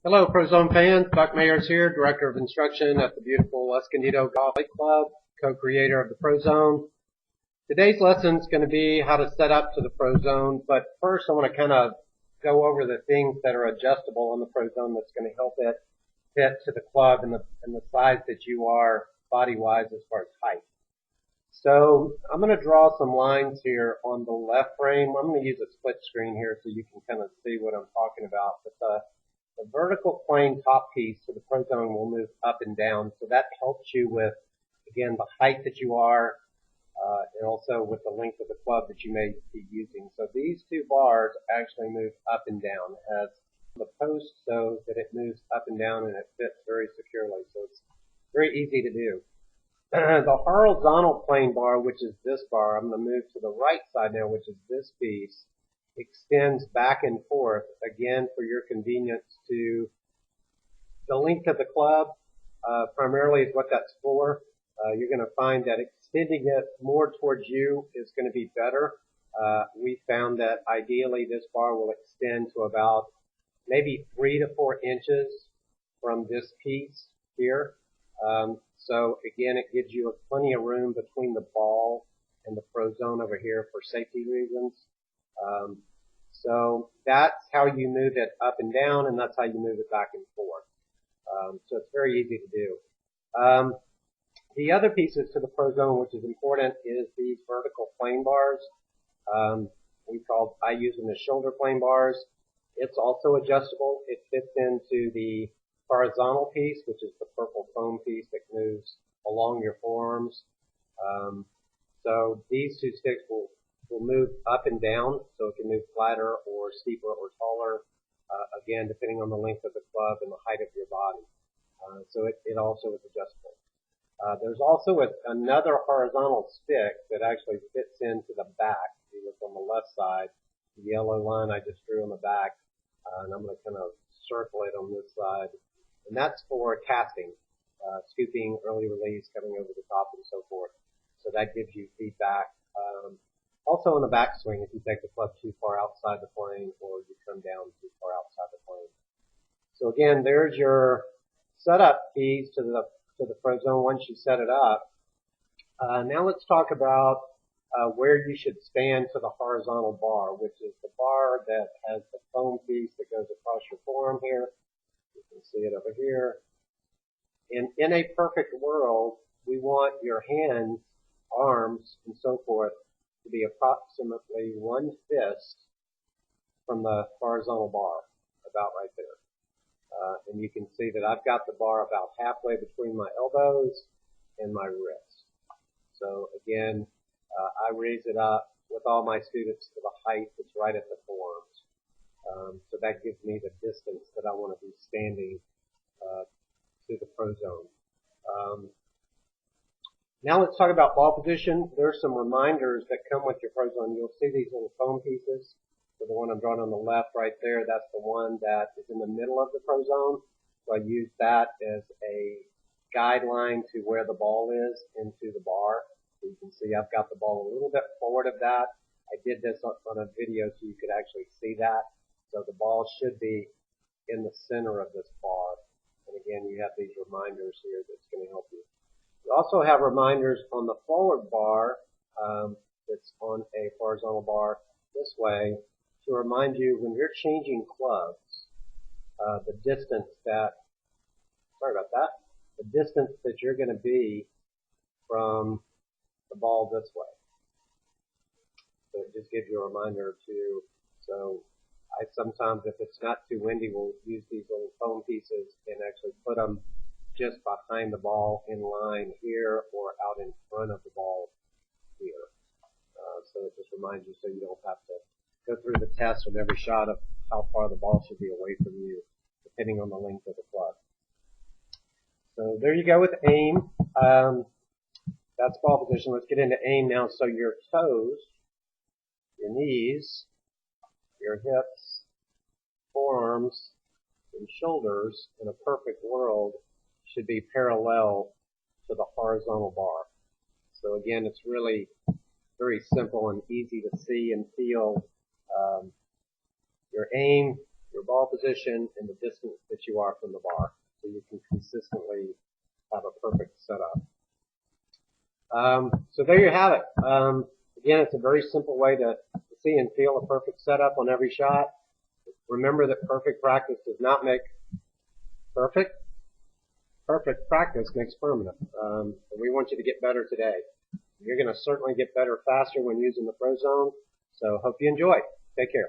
Hello, Prozone fans. Buck Mayers here, Director of Instruction at the beautiful Escondido Golf Club, co-creator of the Prozone. Today's lesson is going to be how to set up to the Prozone, but first I want to kind of go over the things that are adjustable on the Prozone that's going to help it fit to the club and the size that you are body-wise as far as height. So I'm going to draw some lines here on the left frame. I'm going to use a split screen here so you can kind of see what I'm talking about. But the vertical plane top piece to the Prozone will move up and down, so that helps you with, again, the height that you are, and also with the length of the club that you may be using. So these two bars actually move up and down. It has the post so that it moves up and down and it fits very securely, so it's very easy to do. The horizontal plane bar, which is this bar, I'm going to move to the right side now, which is this piece, extends back and forth, again, for your convenience to the length of the club, primarily is what that's for. You're going to find that extending it more towards you is going to be better. We found that ideally this bar will extend to about maybe 3 to 4 inches from this piece here. So again, it gives you plenty of room between the ball and the Prozone over here for safety reasons. So that's how you move it up and down, and that's how you move it back and forth. So it's very easy to do. The other pieces to the Prozone, which is important, is these vertical plane bars. I use them as shoulder plane bars. It's also adjustable. It fits into the horizontal piece, which is the purple foam piece that moves along your forearms. So these two sticks will move up and down, so it can move flatter or steeper or taller, again, depending on the length of the club and the height of your body. So it also is adjustable. There's also another horizontal stick that actually fits into the back. You look on the left side, the yellow line I just drew on the back, and I'm going to kind of circle it on this side. And that's for casting, scooping, early release, coming over the top, and so forth. So that gives you feedback. Also in the backswing, if you take the club too far outside the plane or you come down too far outside the plane. So again, there's your setup keys to the Prozone once you set it up. Now let's talk about where you should stand to the horizontal bar, which is the bar that has the foam piece that goes across your forearm here. You can see it over here. In a perfect world, we want your hands, arms, and so forth to be approximately one fist from the horizontal bar, about right there. And you can see that I've got the bar about halfway between my elbows and my wrist. So again, I raise it up with all my students to the height that's right at the forearms. So that gives me the distance that I want to be standing to the Prozone. Now let's talk about ball position. There's some reminders that come with your Prozone. You'll see these little foam pieces. So the one I'm drawing on the left right there, that's the one that is in the middle of the Prozone. So I use that as a guideline to where the ball is into the bar. So you can see I've got the ball a little bit forward of that. I did this on a video so you could actually see that. So the ball should be in the center of this bar. And again, you have these reminders here that's going to help you. You also have reminders on the forward bar that's on a horizontal bar this way to remind you when you're changing clubs, the distance that you're going to be from the ball this way. So it just gives you a reminder too. So I sometimes, if it's not too windy, will use these little foam pieces and actually put them just behind the ball in line here or out in front of the ball here. So it just reminds you so you don't have to go through the test with every shot of how far the ball should be away from you, depending on the length of the club. So there you go with aim. That's ball position. Let's get into aim now. So your toes, your knees, your hips, forearms, and shoulders in a perfect world should be parallel to the horizontal bar. So again, it's really very simple and easy to see and feel. Your aim, your ball position and the distance that you are from the bar, so you can consistently have a perfect setup. So there you have it. Again, it's a very simple way to see and feel a perfect setup on every shot. Remember that perfect practice does not make perfect. Perfect practice makes permanent. We want you to get better today. You're going to certainly get better faster when using the Pro Zone. So hope you enjoy. Take care.